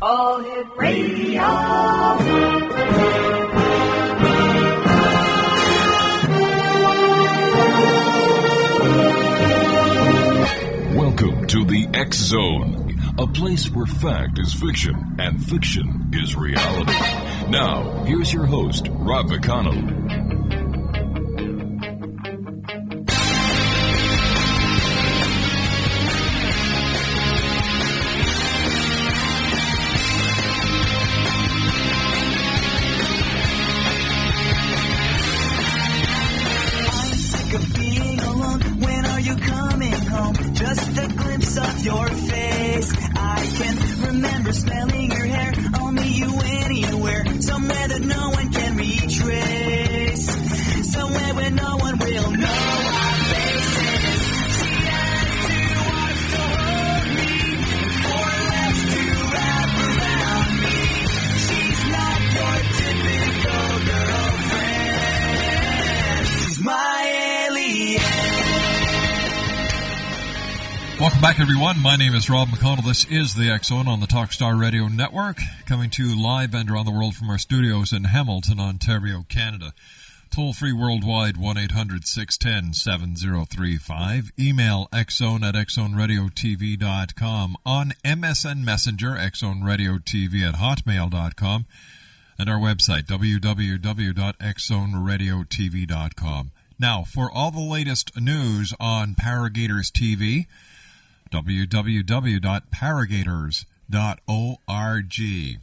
All Hit Radio. Welcome to the X Zone, a place where fact is fiction and fiction is reality. Now, here's your host, Rob McConnell. Just a glimpse of your face. I can remember smelling your hair. I'll meet you anywhere, somewhere that no one can retrace, somewhere where no one will know our faces. She has two arms to hold me, four legs to wrap around me. She's not your typical girlfriend. She's my alien. Welcome back, everyone. My name is Rob McConnell. This is the X Zone on the Talkstar Radio Network, coming to you live and around the world from our studios in Hamilton, Ontario, Canada. Toll-free worldwide, 1-800-610-7035. Email xzone@xzoneradiotv.com. On MSN Messenger, xzoneradiotv@hotmail.com. And our website, www.xzoneradiotv.com. Now, for all the latest news on Paragators TV, www.paragators.org.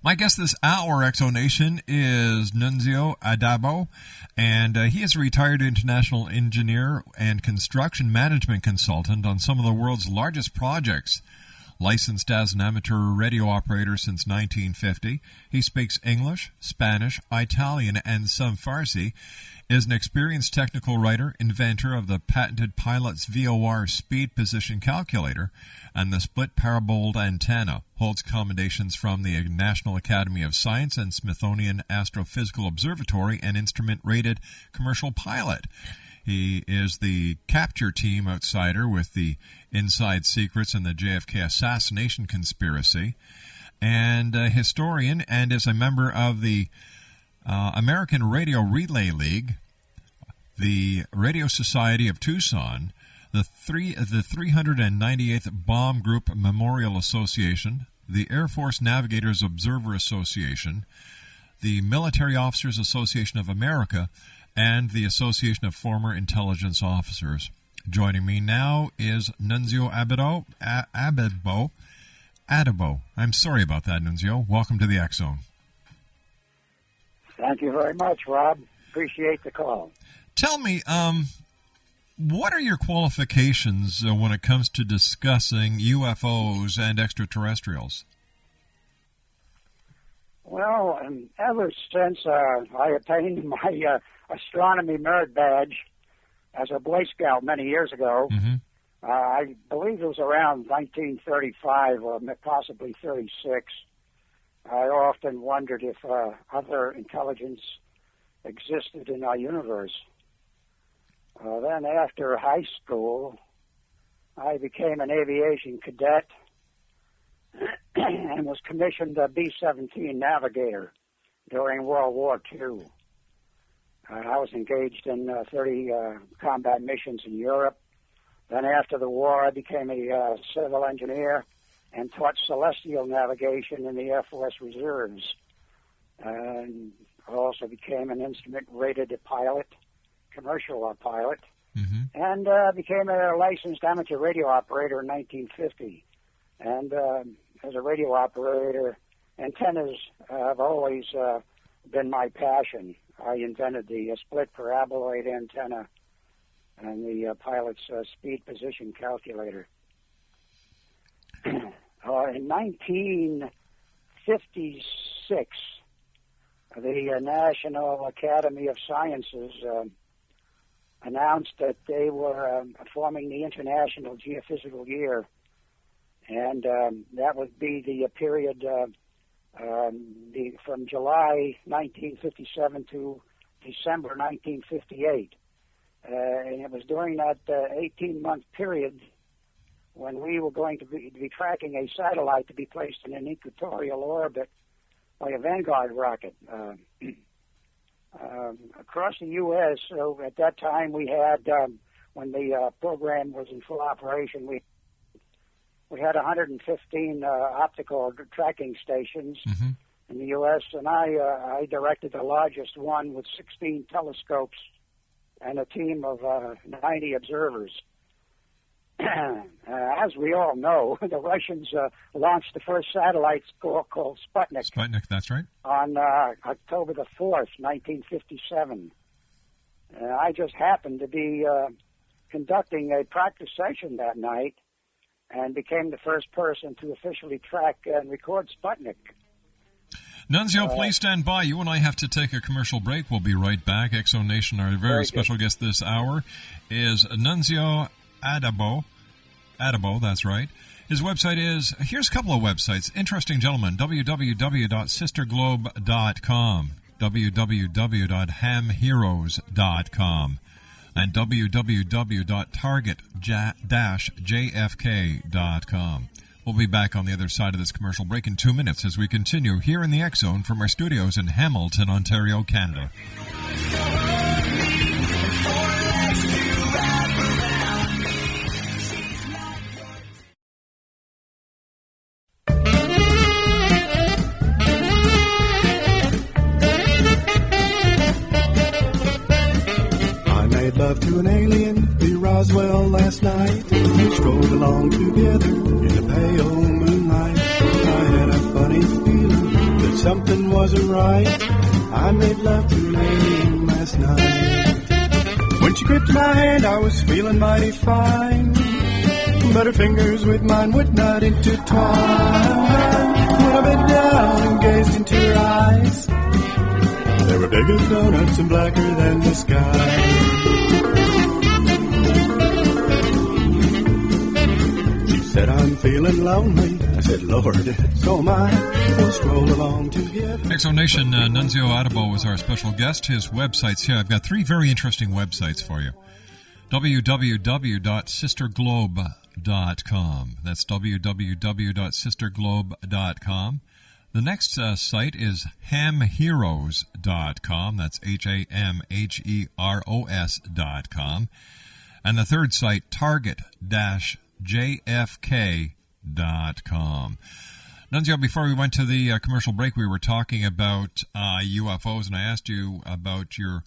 My guest this hour, Exonation, is NUNZIO ADDABBO, and he is a retired international engineer and construction management consultant on some of the world's largest projects. Licensed as an amateur radio operator since 1950, he speaks English, Spanish, Italian, and some Farsi, is an experienced technical writer, inventor of the patented Pilot's VOR speed position calculator and the split paraboled antenna, holds commendations from the National Academy of Science and Smithsonian Astrophysical Observatory, and instrument-rated commercial pilot. He is the capture team outsider with the inside secrets in the JFK Assassination conspiracy, and a historian, and is a member of the American Radio Relay League, the Radio Society of Tucson, the 398th Bomb Group Memorial Association, the Air Force Navigators Observer Association, the Military Officers Association of America, and the Association of Former Intelligence Officers. Joining me now is NUNZIO ADDABBO. I'm sorry about that, NUNZIO. Welcome to the X Zone. Thank you very much, Rob. Appreciate the call. Tell me, what are your qualifications when it comes to discussing UFOs and extraterrestrials? Well, ever since I attained my astronomy merit badge as a Boy Scout many years ago, I believe it was around 1935 or possibly 36, I often wondered if other intelligence existed in our universe. Then after high school, I became an aviation cadet and was commissioned a B-17 navigator during World War II. I was engaged in 30 combat missions in Europe. Then after the war, I became a civil engineer and taught celestial navigation in the Air Force Reserves. And I also became an instrument-rated pilot, commercial pilot, and became a licensed amateur radio operator in 1950. And as a radio operator, antennas have always been my passion. I invented the split paraboloid antenna and the pilot's speed position calculator. In 1956, the National Academy of Sciences announced that they were forming the International Geophysical Year, and that would be the period from July 1957 to December 1958. And it was during that 18-month period when we were going to be tracking a satellite to be placed in an equatorial orbit by a Vanguard rocket. Across the U.S., so at that time we had, when the program was in full operation, we had 115 optical tracking stations in the U.S., and I directed the largest one with 16 telescopes and a team of 90 observers. As we all know, the Russians launched the first satellite called Sputnik. Sputnik, that's right. On October the 4th, 1957. I just happened to be conducting a practice session that night and became the first person to officially track and record Sputnik. Nunzio, please stand by. You and I have to take a commercial break. We'll be right back. Exonation, our very special guest this hour is Nunzio ADDABBO. ADDABBO, that's right. His website is, here's a couple of websites. Interesting gentleman, www.sisterglobe.com, www.hamheroes.com, and www.target-jfk.com. We'll be back on the other side of this commercial break in 2 minutes as we continue here in the X Zone from our studios in Hamilton, Ontario, Canada. Love to an alien, the Roswell last night. We strolled along together in the pale moonlight. I had a funny feeling that something wasn't right. I made love to an alien last night. When she gripped my hand, I was feeling mighty fine, but her fingers with mine would not intertwine. When I bent down and gazed into her eyes, they were big as donuts and blacker than the sky. Said I'm feeling lonely. I said, Lord, so am I. We'll stroll along together. Exonation, Nunzio ADDABBO was our special guest. His websites here. I've got three very interesting websites for you. www.sisterglobe.com. That's www.sisterglobe.com. The next site is hamheroes.com. That's HAMHEROS.com. And the third site, target-jfk.com. Nunzio, before we went to the commercial break, we were talking about UFOs, and I asked you about your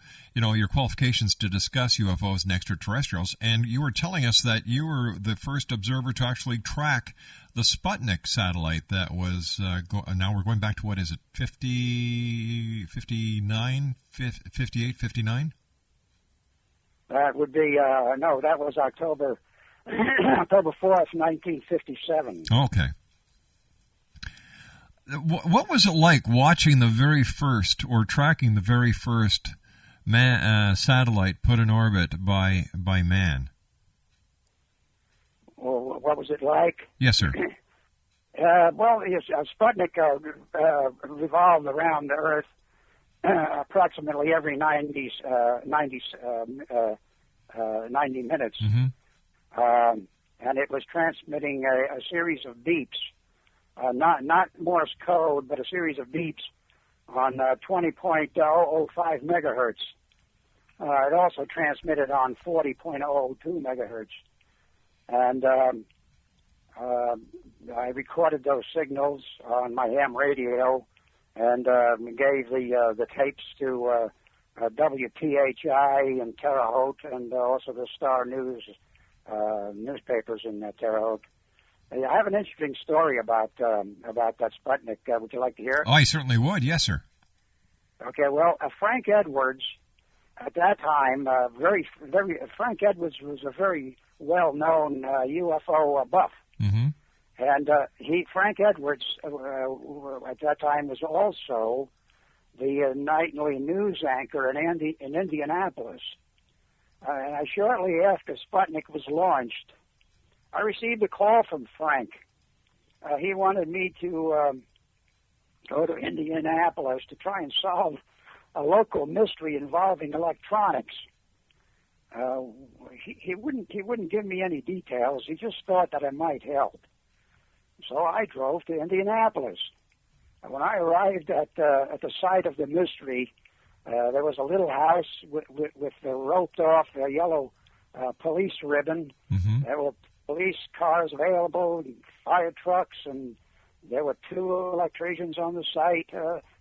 qualifications to discuss UFOs and extraterrestrials, and you were telling us that you were the first observer to actually track the Sputnik satellite that was, now we're going back to, what is it, 58, 59? That would be, no, that was October 4th, 1957. Okay. What was it like watching the very first, or tracking the very first satellite put in orbit by man? Well, what was it like? Yes, sir. Well, Sputnik revolved around the Earth approximately every 90 minutes. Mm-hmm. And it was transmitting a series of beeps, not Morse code, but a series of beeps on 20.005 megahertz. It also transmitted on 40.02 megahertz. And I recorded those signals on my ham radio and gave the tapes to WTHI in Terre Haute and also the Star News newspapers in Terre Haute. I have an interesting story about that Sputnik. Would you like to hear it? Oh, I certainly would. Yes, sir. Okay. Well, Frank Edwards, at that time, Frank Edwards was a very well-known UFO buff, mm-hmm. and Frank Edwards at that time was also the nightly news anchor in Indianapolis. And shortly after Sputnik was launched, I received a call from Frank. He wanted me to go to Indianapolis to try and solve a local mystery involving electronics. he wouldn't give me any details. He just thought that I might help. So I drove to Indianapolis. When I arrived at the site of the mystery, there was a little house with the roped off yellow police ribbon. Mm-hmm. There were police cars available, and fire trucks, and there were 2 electricians on the site.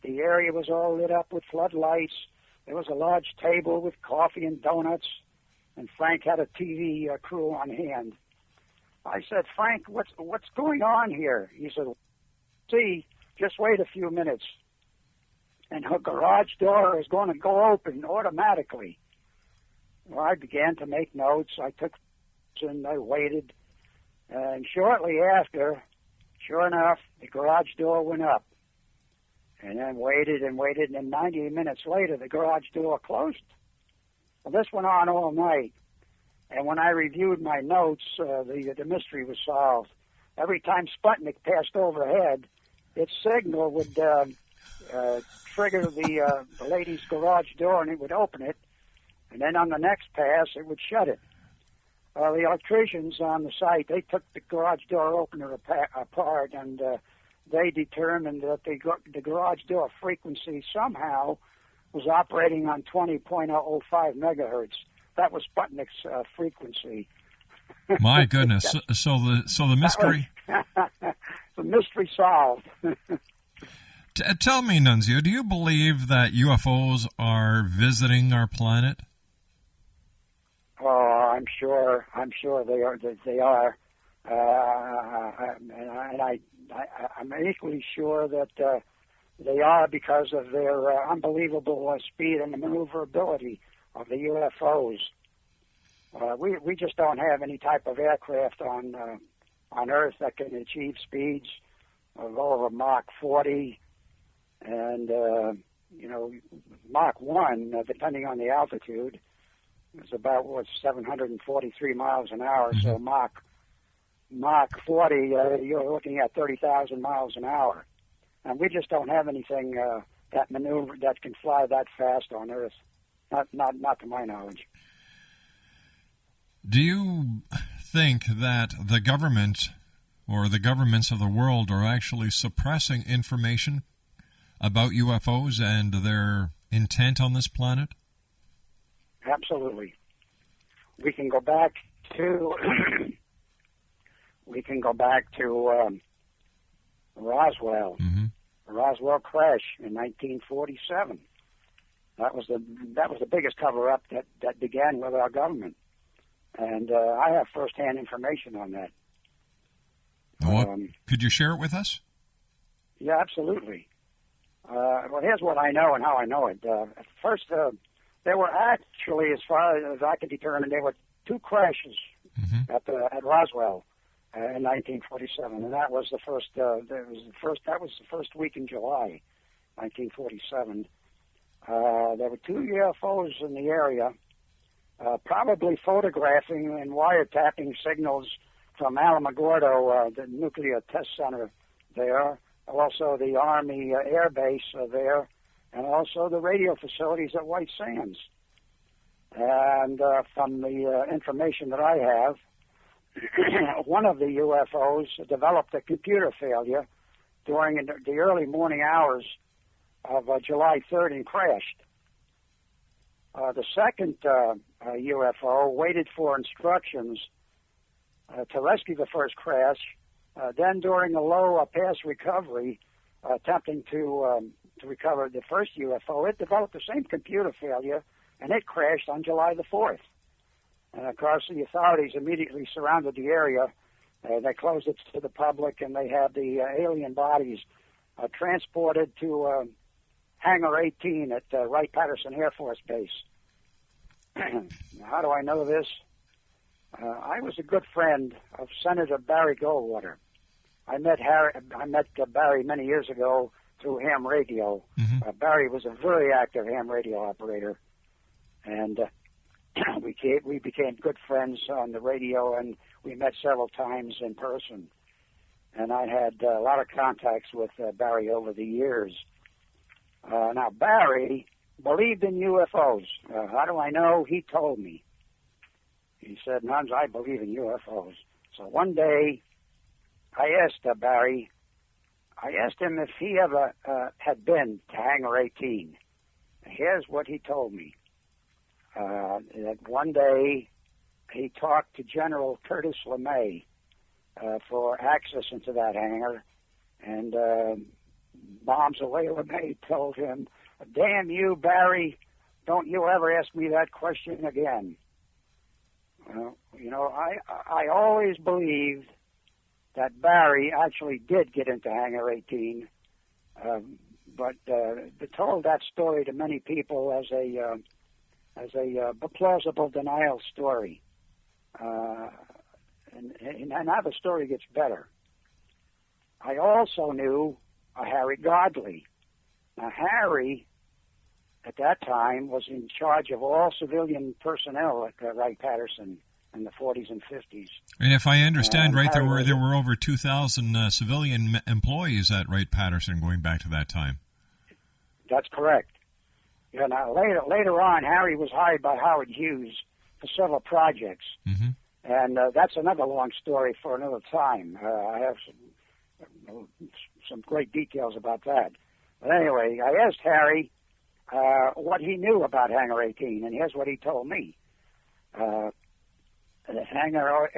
The area was all lit up with floodlights. There was a large table with coffee and donuts, and Frank had a TV crew on hand. I said, Frank, what's going on here? He said, see, just wait a few minutes, and her garage door is going to go open automatically. Well, I began to make notes. I took and I waited, and shortly after, sure enough, the garage door went up. And then waited, and then 90 minutes later, the garage door closed. Well, this went on all night. And when I reviewed my notes, the mystery was solved. Every time Sputnik passed overhead, its signal would trigger the lady's garage door, and it would open it. And then on the next pass, it would shut it. The electricians on the site, they took the garage door opener apart, and they determined that the garage door frequency somehow was operating on 20.005 megahertz. That was Sputnik's frequency. My goodness! So the mystery. The mystery solved. Tell me, Nunzio, do you believe that UFOs are visiting our planet? Oh, I'm sure they are. I'm equally sure that they are because of their unbelievable speed and the maneuverability of the UFOs. We just don't have any type of aircraft on Earth that can achieve speeds of over Mach 40, and Mach 1, depending on the altitude, is about 743 miles an hour. Mm-hmm. So Mach 40, you're looking at 30,000 miles an hour, and we just don't have anything that can fly that fast on Earth. Not to my knowledge. Do you think that the government or the governments of the world are actually suppressing information about UFOs and their intent on this planet? Absolutely. We can go back to Roswell. Mm-hmm. The Roswell crash in 1947. That was the biggest cover-up that began with our government, and I have first-hand information on that. Could you share it with us? Yeah, absolutely. Well, here's what I know and how I know it. At first, there were actually, as far as I could determine, there were 2 crashes mm-hmm. at Roswell in 1947, and that was the first. That was the first week in July, 1947. There were 2 UFOs in the area, probably photographing and wiretapping signals from Alamogordo, the nuclear test center there, also the Army Air Base there, and also the radio facilities at White Sands. And from the information that I have, one of the UFOs developed a computer failure during the early morning hours of July 3rd and crashed. The second UFO waited for instructions to rescue the first crash. Then during a low pass recovery, attempting to recover the first UFO, it developed the same computer failure, and it crashed on July the 4th. And of course, the authorities immediately surrounded the area. They closed it to the public, and they had the alien bodies transported to Hangar 18 at Wright-Patterson Air Force Base. How do I know this? I was a good friend of Senator Barry Goldwater. I met Barry many years ago through ham radio. Mm-hmm. Barry was a very active ham radio operator, and we became good friends on the radio, and we met several times in person. And I had a lot of contacts with Barry over the years. Now, Barry believed in UFOs. How do I know? He told me. He said, "Nuns, I believe in UFOs." So one day, I asked Barry, I asked him if he ever had been to Hangar 18. Here's what he told me. That one day, he talked to General Curtis LeMay for access into that hangar, and Bombs Away LeMay told him, "Damn you, Barry, don't you ever ask me that question again." Well, you know, I always believed that Barry actually did get into Hangar 18, but told that story to many people as a plausible denial story. And now the story gets better. I also knew Harry Godley. Now, Harry, at that time, was in charge of all civilian personnel at Wright-Patterson in the 40s and 50s. And if I understand right, there were over 2,000 civilian employees at Wright-Patterson going back to that time. That's correct. Yeah. Now later on, Harry was hired by Howard Hughes for several projects, and that's another long story for another time. I have some great details about that. But anyway, I asked Harry what he knew about Hangar 18, and here's what he told me. Hangar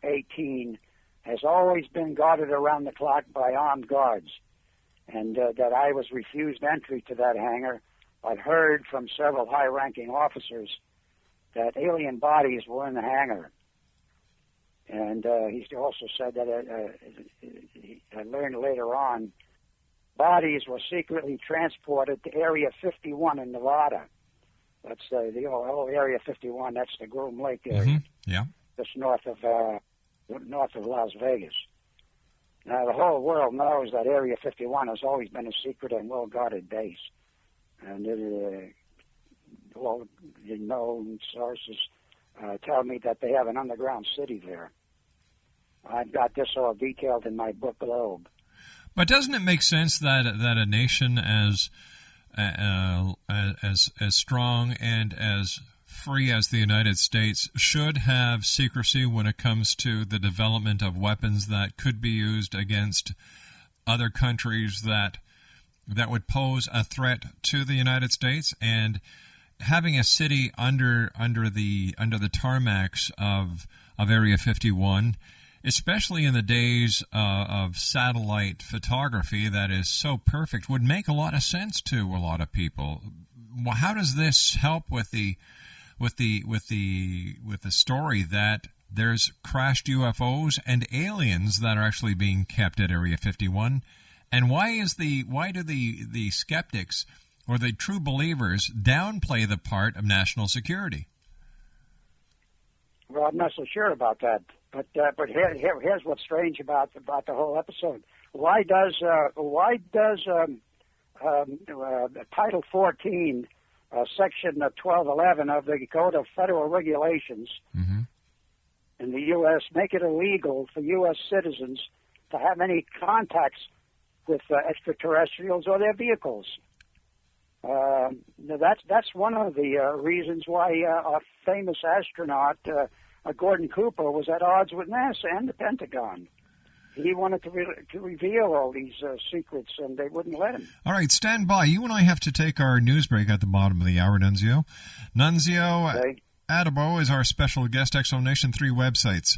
18 has always been guarded around the clock by armed guards, and that I was refused entry to that hangar. I'd heard from several high-ranking officers that alien bodies were in the hangar. And he also said that I learned later on, bodies were secretly transported to Area 51 in Nevada. That's the old Area 51. That's the Groom Lake area, just north of Las Vegas. Now the whole world knows that Area 51 has always been a secret and well-guarded base, and all the known sources tell me that they have an underground city there. I've got this all detailed in my book, Globe. But doesn't it make sense that a nation as strong and as free as the United States should have secrecy when it comes to the development of weapons that could be used against other countries that would pose a threat to the United States? And having a city under the tarmacs of Area 51, especially in the days of satellite photography that is so perfect, would make a lot of sense to a lot of people. Well, how does this help with the story that there's crashed UFOs and aliens that are actually being kept at Area 51? And why do the skeptics or the true believers downplay the part of national security? Well, I'm not so sure about that. But here's what's strange about the whole episode. Why does Title 14, Section 1211 of the Code of Federal Regulations in the U.S. make it illegal for U.S. citizens to have any contacts with extraterrestrials or their vehicles? That's one of the reasons why our famous astronaut Gordon Cooper was at odds with NASA and the Pentagon. He wanted to reveal all these secrets, and they wouldn't let him. All right, stand by. You and I have to take our news break at the bottom of the hour, Nunzio. Nunzio ADDABBO is our special guest. Exonation 3 websites.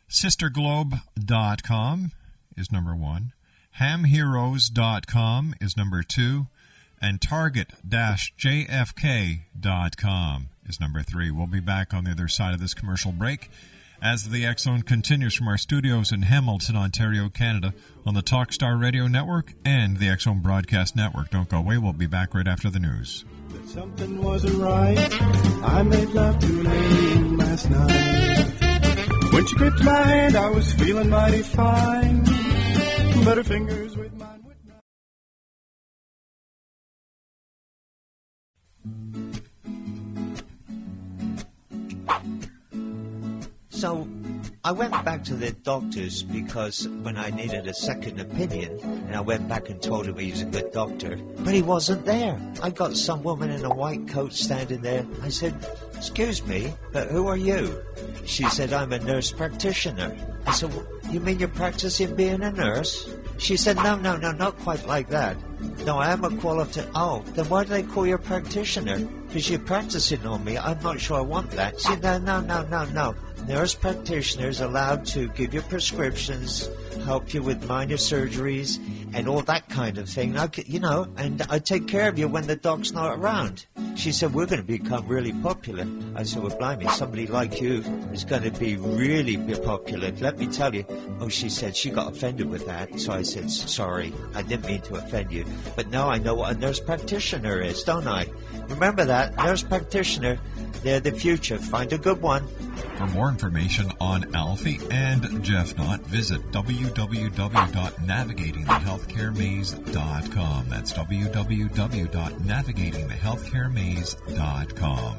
Sisterglobe.com is number 1. Hamheroes.com is number 2. And target-jfk.com is number 3. We'll be back on the other side of this commercial break as the X Zone continues from our studios in Hamilton, Ontario, Canada, on the Talkstar Radio Network and the X Zone Broadcast Network. Don't go away. We'll be back right after the news. But something wasn't right. I made love to a lady last night. When she gripped my hand, I was feeling mighty fine. But her fingers with mine. So, I went back to the doctors because when I needed a second opinion, and I went back and told him he was a good doctor, but he wasn't there. I got some woman in a white coat standing there. I said, "Excuse me, but who are you?" She said, "I'm a nurse practitioner." I said, "You mean you're practicing being a nurse?" She said, no, not quite like that. No, I am a qualified... Oh, then why do they call you a practitioner? Because you're practicing on me. I'm not sure I want that. See, no. Nurse practitioners allowed to give you prescriptions, help you with minor surgeries, and all that kind of thing. And I take care of you when the doc's not around. She said, "We're going to become really popular." I said, "Well, blimey, somebody like you is going to be really popular. Let me tell you." Oh, she said she got offended with that. So I said, "Sorry, I didn't mean to offend you. But now I know what a nurse practitioner is, don't I?" Remember that, nurse practitioner, they're the future. Find a good one. For more information on Alfie and Jeff Knott, visit www.navigatingthehealthcaremaze.com. That's www.navigatingthehealthcaremaze.com.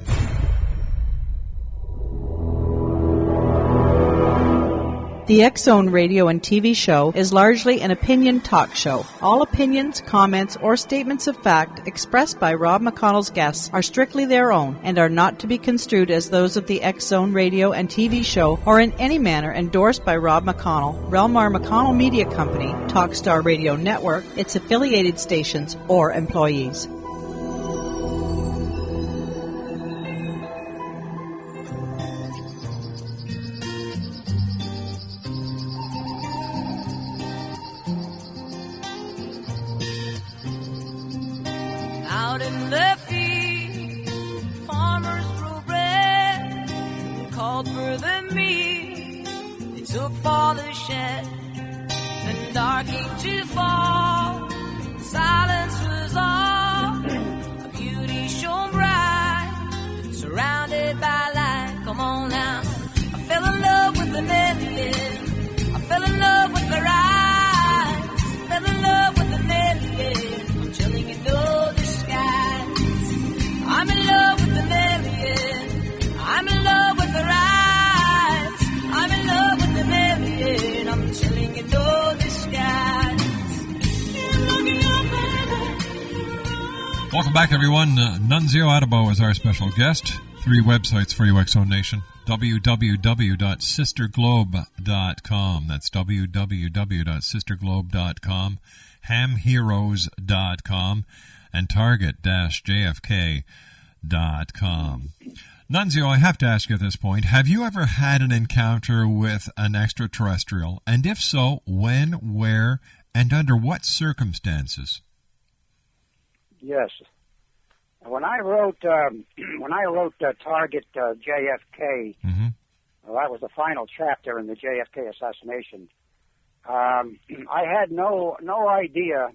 The X-Zone radio and TV show is largely an opinion talk show. All opinions, comments, or statements of fact expressed by Rob McConnell's guests are strictly their own and are not to be construed as those of the X-Zone radio and TV show or in any manner endorsed by Rob McConnell, REL-MAR McConnell Media Company, Talkstar Radio Network, its affiliated stations, or employees. Out in the field, farmers grow bread, called for the meat, they took for the shed, and dark came to fall, silence was all, a beauty shone bright, surrounded by light. Come on now, I fell in love with the million, I fell in love with the rise, fell in love with the million, I'm telling you no disguise. I'm in love with the million, I'm in love with the rise, I'm in love with the million, I'm telling you no disguise. Welcome back, everyone. Nunzio ADDABBO is our special guest. 3 websites for you, X-Zone Nation. www.sisterglobe.com. That's www.sisterglobe.com. hamheroes.com. And target-jfk.com. Nunzio, I have to ask you at this point, have you ever had an encounter with an extraterrestrial? And if so, when, where, and under what circumstances? Yes. When I wrote Target JFK, well, that was the final chapter in the JFK assassination. I had no idea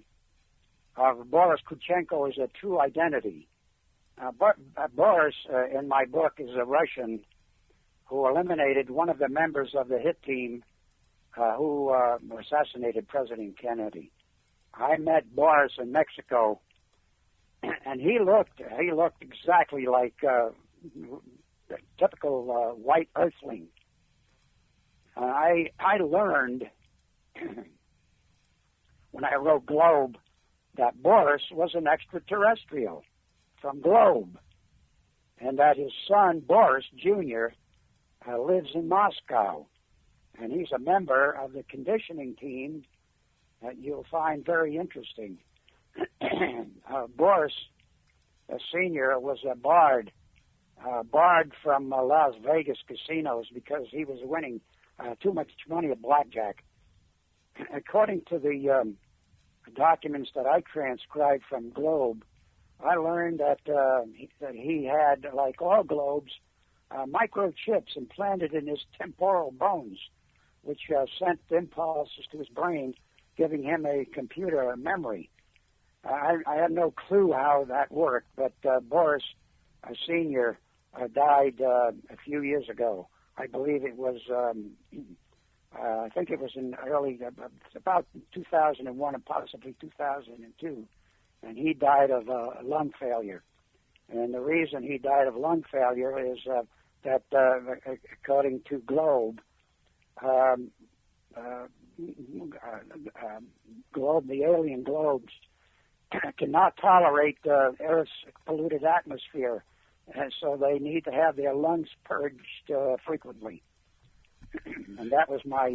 of Boris Kuchenko as a true identity. But Boris, in my book, is a Russian who eliminated one of the members of the hit team who assassinated President Kennedy. I met Boris in Mexico, and he looked exactly like a typical white earthling. I learned when I wrote Globe that Boris was an extraterrestrial from Globe, and that his son Boris Jr. Lives in Moscow, and he's a member of the conditioning team that you'll find very interesting. Boris Sr. was a barred from Las Vegas casinos because he was winning too much money at blackjack. According to the documents that I transcribed from Globe, I learned that he had, like all globes, microchips implanted in his temporal bones, which sent impulses to his brain, giving him a computer memory. I had no clue how that worked, but Boris Sr. Died a few years ago. I believe it was, I think it was in early, about 2001 and possibly 2002. And he died of lung failure. And the reason he died of lung failure is that, according to Globe, globe, the alien globes, cannot tolerate Earth's polluted atmosphere, and so they need to have their lungs purged frequently. And that was my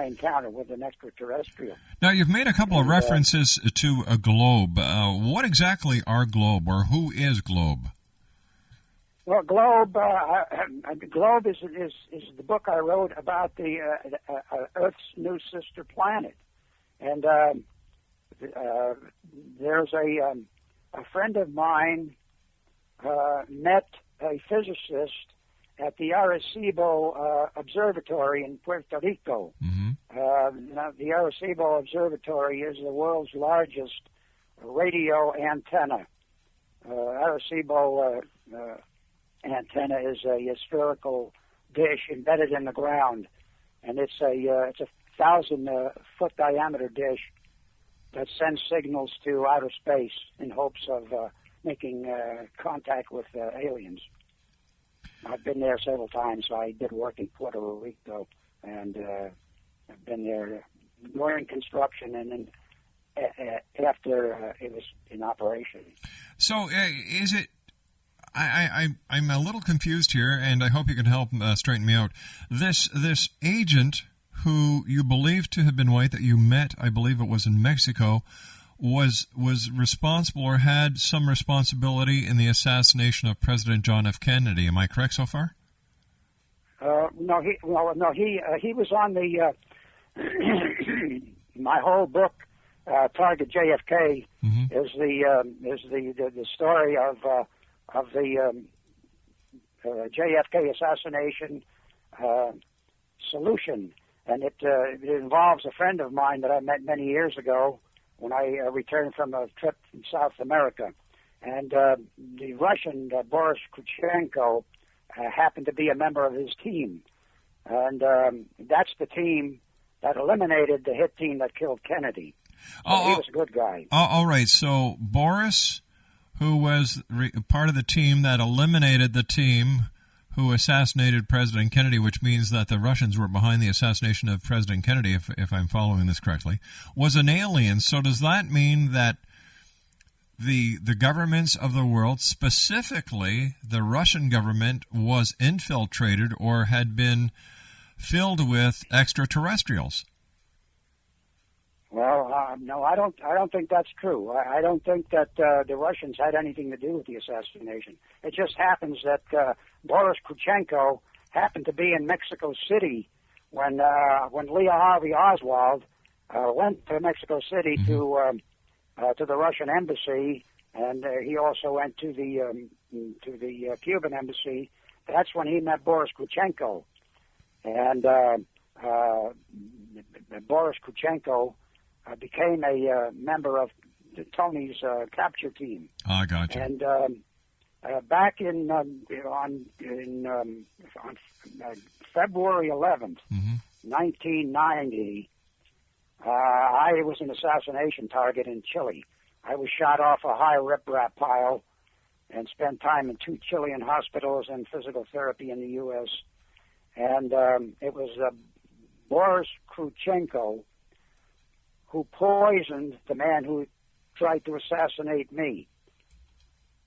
encounter with an extraterrestrial. Now, you've made a couple of references to a globe. What exactly are globe, or who is globe? Well, globe is the book I wrote about the Earth's new sister planet, and there's a friend of mine met a physicist at the Arecibo Observatory in Puerto Rico. Mm-hmm. The Arecibo Observatory is the world's largest radio antenna. Arecibo antenna is a spherical dish embedded in the ground, and it's a 1,000-foot diameter dish that sends signals to outer space in hopes of making contact with aliens. I've been there several times. I did work in Puerto Rico, and I've been there during construction and then after it was in operation. So is it... I'm a little confused here, and I hope you can help straighten me out. This agent who you believe to have been white that you met, I believe it was in Mexico, was responsible or had some responsibility in the assassination of President John F. Kennedy. Am I correct so far? No, he was on the my whole book, Target JFK, mm-hmm. is the story of the JFK assassination solution, and it involves a friend of mine that I met many years ago when I returned from a trip from South America, and the Russian Boris Kuchenko happened to be a member of his team, and that's the team that eliminated the hit team that killed Kennedy. He was a good guy. All right, so Boris, who was part of the team that eliminated the team who assassinated President Kennedy, which means that the Russians were behind the assassination of President Kennedy, if I'm following this correctly, was an alien. So does that mean that the governments of the world, specifically the Russian government, was infiltrated or had been filled with extraterrestrials? Well, no, I don't think that's true. I don't think that the Russians had anything to do with the assassination. It just happens that Boris Kuchenko happened to be in Mexico City when Lee Harvey Oswald went to Mexico City mm-hmm. to the Russian embassy, and he also went to the Cuban embassy. That's when he met Boris Kuchenko, and Boris Kuchenko became a member of Tony's capture team. I got you. And back on February 11th, mm-hmm. 1990, I was an assassination target in Chile. I was shot off a high riprap pile and spent time in 2 Chilean hospitals and physical therapy in the U.S. And it was Boris Kuchenko who poisoned the man who tried to assassinate me.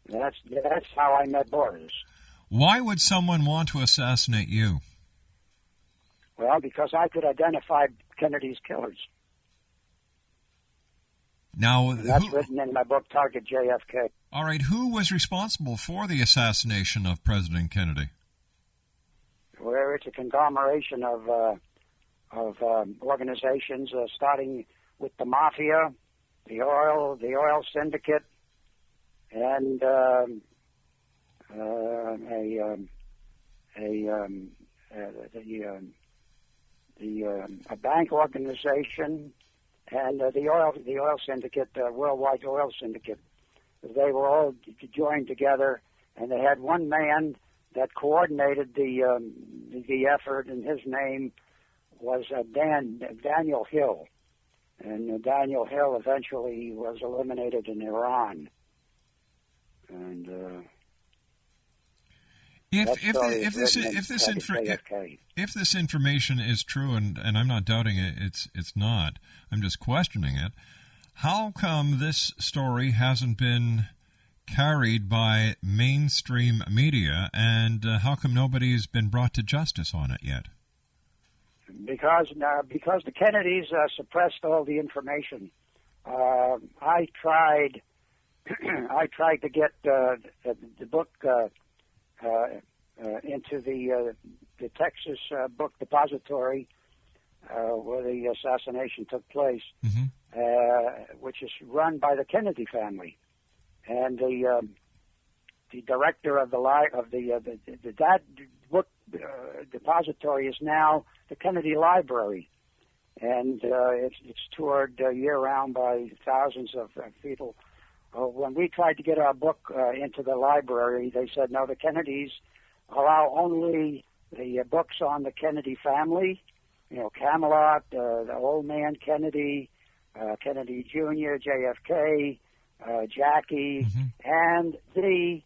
That's how I met Boris. Why would someone want to assassinate you? Well, because I could identify Kennedy's killers. Now, that's written in my book, Target JFK. All right, who was responsible for the assassination of President Kennedy? Well, it's a conglomeration of organizations, starting with the mafia, the oil syndicate, and a bank organization, and the oil syndicate, worldwide oil syndicate. They were all joined together, and they had one man that coordinated the effort, and his name was Daniel Hill. And Daniel Hill eventually was eliminated in Iran. And If this information is true, and I'm not doubting it, it's not. I'm just questioning it. How come this story hasn't been carried by mainstream media, and how come nobody's been brought to justice on it yet? Because the Kennedys suppressed all the information. I tried to get the book into the Texas book depository where the assassination took place, which is run by the Kennedy family, and the director of that book depository is now the Kennedy Library, and it's toured year round by thousands of people. When we tried to get our book into the library, they said no, the Kennedys allow only the books on the Kennedy family, Camelot, the old man Kennedy, Kennedy Jr., JFK, Jackie, and the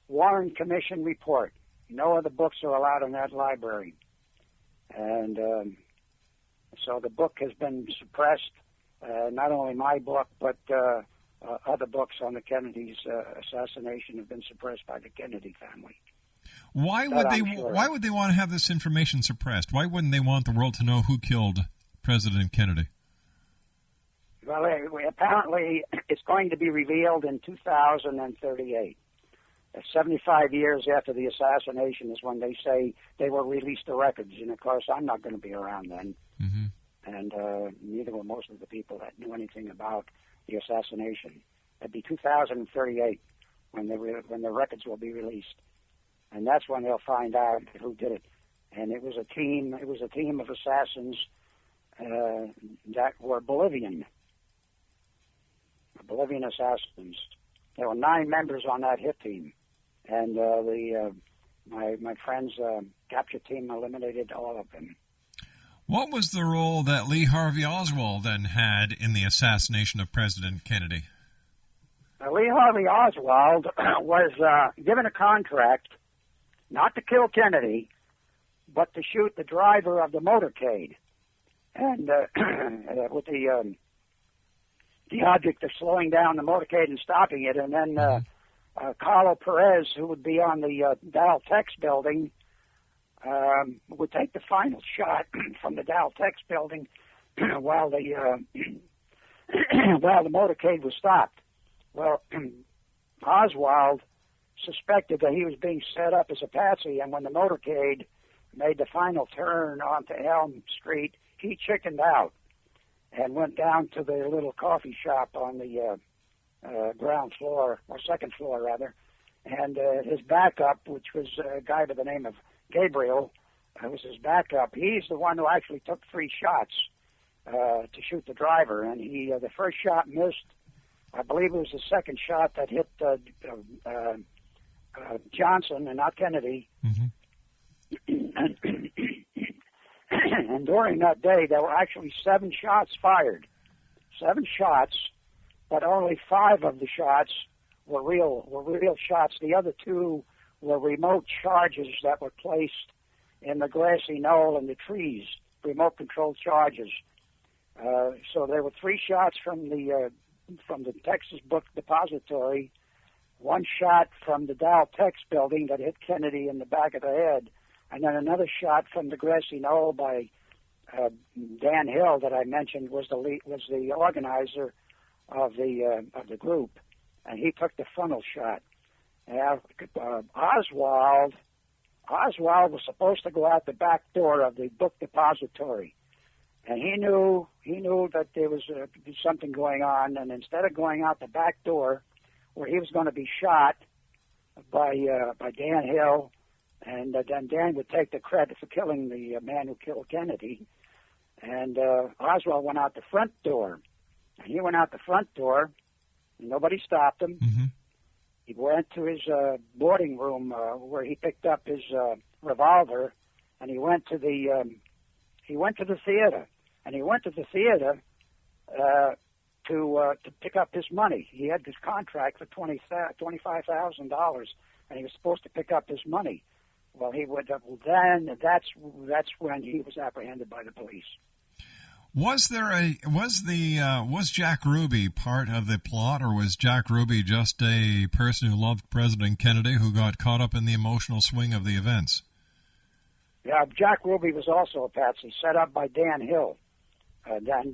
Warren Commission report. No other books are allowed in that library. And so the book has been suppressed, not only my book, but other books on the Kennedy's assassination have been suppressed by the Kennedy family. Why would they want to have this information suppressed? Why wouldn't they want the world to know who killed President Kennedy? Well, apparently it's going to be revealed in 2038. 75 years after the assassination is when they say they will release the records. And, of course, I'm not going to be around then. And neither will most of the people that knew anything about the assassination. It'd be 2038 when the records will be released. And that's when they'll find out who did it. And it was a team of assassins that were Bolivian assassins. There were 9 members on that hit team, and my friend's capture team eliminated all of them. What was the role that Lee Harvey Oswald then had in the assassination of President Kennedy? Lee Harvey Oswald was given a contract not to kill Kennedy, but to shoot the driver of the motorcade, and with the object of slowing down the motorcade and stopping it, and then Carlo Perez, who would be on the Dow Tex building, would take the final shot from the Dow Tex building while the motorcade was stopped. Well, Oswald suspected that he was being set up as a patsy, and when the motorcade made the final turn onto Elm Street, he chickened out and went down to the little coffee shop on the ground floor, or second floor rather, and his backup, which was a guy by the name of Gabriel, was his backup. He's the one who actually took 3 shots to shoot the driver, and the first shot missed. I believe it was the second shot that hit Johnson and not Kennedy. And during that day, there were actually 7 shots fired. 7 shots, but only 5 of the shots were real shots. The other 2 were remote charges that were placed in the grassy knoll and the trees, remote control charges. So there were 3 shots from the Texas Book Depository, 1 shot from the Dow Tex building that hit Kennedy in the back of the head, and then another shot from the grassy knoll by Dan Hill that I mentioned was the organizer of the group, and he took the frontal shot. Oswald was supposed to go out the back door of the book depository, and he knew that there was something going on, and instead of going out the back door, where he was going to be shot by Dan Hill, and then Dan would take the credit for killing the man who killed Kennedy, and Oswald went out the front door. And he went out the front door, and nobody stopped him. He went to his boarding room where he picked up his revolver, and he went to the theater. And he went to the theater to pick up his money. He had this contract for $25,000 and he was supposed to pick up his money. Well, he would. Then that's when he was apprehended by the police. Was Jack Ruby part of the plot, or was Jack Ruby just a person who loved President Kennedy who got caught up in the emotional swing of the events? Yeah, Jack Ruby was also a patsy, set up by Dan Hill. Dan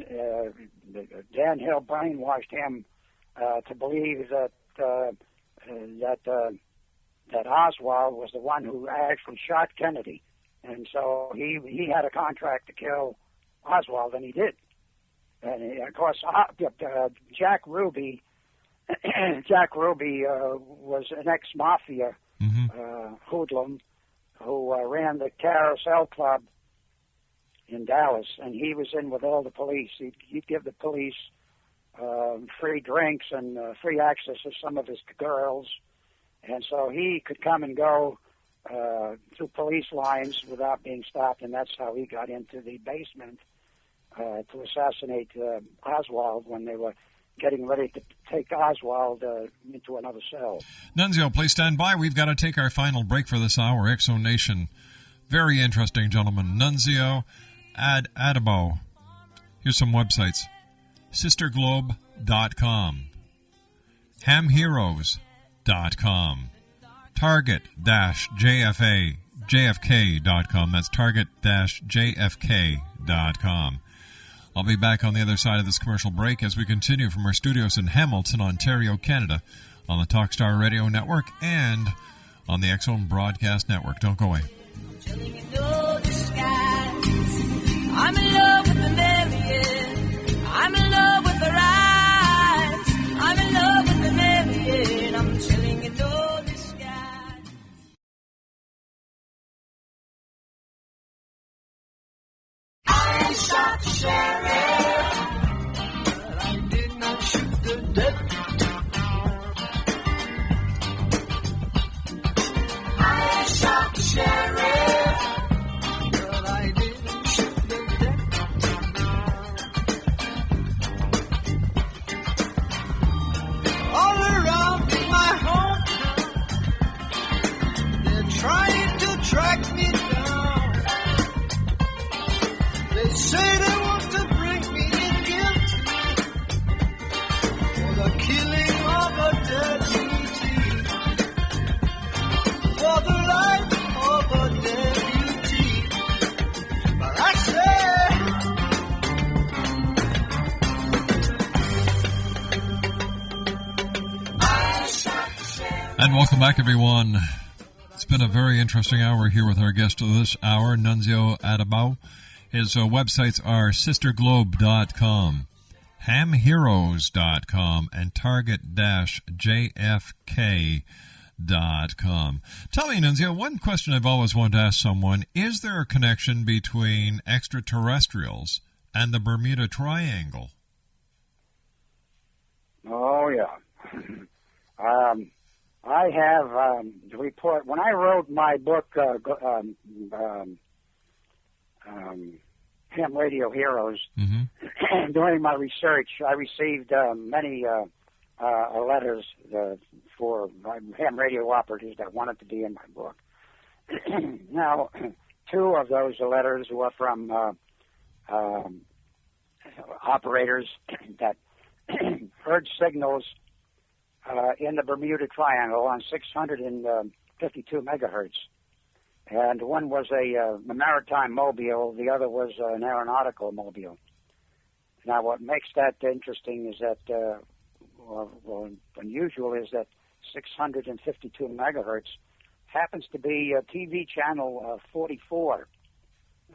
Hill brainwashed him to believe that Oswald was the one who actually shot Kennedy, and so he had a contract to kill Oswald, and he did. And of course, Jack Ruby was an ex-mafia hoodlum who ran the Carousel Club in Dallas, and he was in with all the police. He'd give the police free drinks and free access to some of his girls, and so he could come and go through police lines without being stopped, and that's how he got into the basement to assassinate Oswald when they were getting ready to take Oswald into another cell. Nunzio, please stand by. We've got to take our final break for this hour. Exo Nation, very interesting, gentlemen. Nunzio, ADDABBO. Here's some websites. SisterGlobe.com, HamHeroes.com, Target-JFK.com. That's Target-JFK.com. I'll be back on the other side of this commercial break as we continue from our studios in Hamilton, Ontario, Canada, on the Talkstar Radio Network and on the X-Zone Broadcast Network. Don't go away. I'm in love with the Marion. I'm in love with the rise. I'm in love with the Marion. I'm chilling in the sky. I shot the sheriff, but I did not shoot the deputy. I shot the sheriff, but I didn't shoot the deputy. All around in my hometown, they're trying to track me down. They say they want to bring me in guilty for the killing of a deputy, for the life of a deputy. But I say, And welcome back, everyone. It's been a very interesting hour here with our guest of this hour, Nunzio ADDABBO. His websites are SisterGlobe.com, HamHeroes.com, and Target-JFK.com. Tell me, Nunzio, one question I've always wanted to ask someone, is there a connection between extraterrestrials and the Bermuda Triangle? Oh, yeah. I have the report. When I wrote my book, Ham Radio Heroes, during my research, I received many letters for ham radio operators that wanted to be in my book. Now, two of those letters were from operators that heard signals in the Bermuda Triangle on 652 megahertz. And one was a maritime mobile, the other was an aeronautical mobile. Now, what makes that interesting is that, unusual is that 652 megahertz happens to be TV channel 44,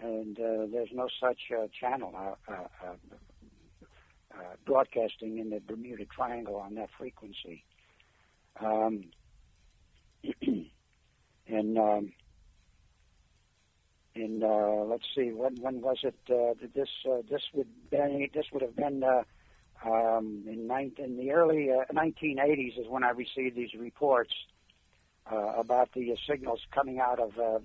and there's no such channel broadcasting in the Bermuda Triangle on that frequency. Let's see, when was it? This would have been in the early 1980s is when I received these reports about the signals coming out of the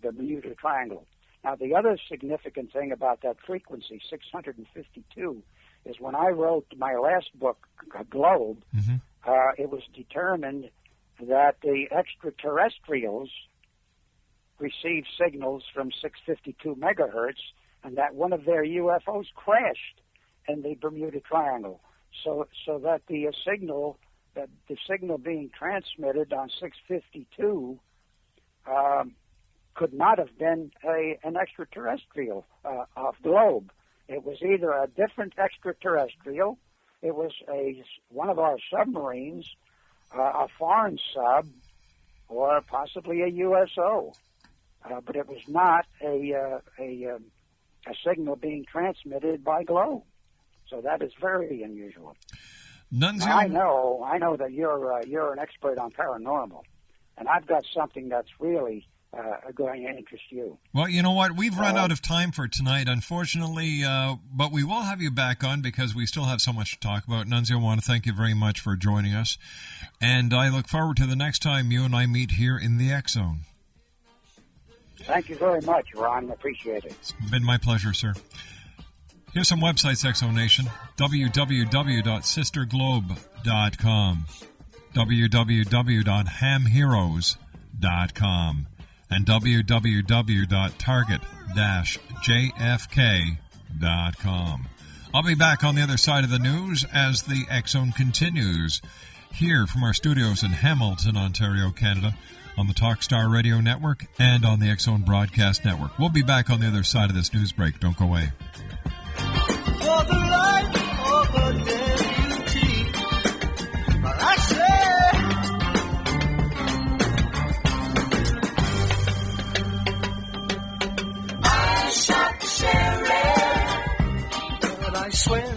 Bermuda Triangle. Now, the other significant thing about that frequency, 652, is when I wrote my last book, Globe, it was determined that the extraterrestrials received signals from 652 megahertz, and that one of their UFOs crashed in the Bermuda Triangle. So that the signal being transmitted on 652 could not have been an extraterrestrial globe. It was either a different extraterrestrial, it was one of our submarines, a foreign sub, or possibly a USO. But it was not a signal being transmitted by globe. So that is very unusual. NUNZIO. I know that you're an expert on paranormal, and I've got something that's really going to interest you. Well, you know what? We've run out of time for tonight, unfortunately, but we will have you back on because we still have so much to talk about. NUNZIO, I want to thank you very much for joining us, and I look forward to the next time you and I meet here in the X Zone. Thank you very much, Ron. Appreciate it. It's been my pleasure, sir. Here's some websites, Exonation. www.sisterglobe.com, www.hamheroes.com, and www.target-jfk.com. I'll be back on the other side of the news as the X Zone continues here from our studios in Hamilton, Ontario, Canada, on the Talkstar Radio Network and on the X Zone Broadcast Network. We'll be back on the other side of this news break. Don't go away. For the life of a deputy, but I shot the sheriff, but I swear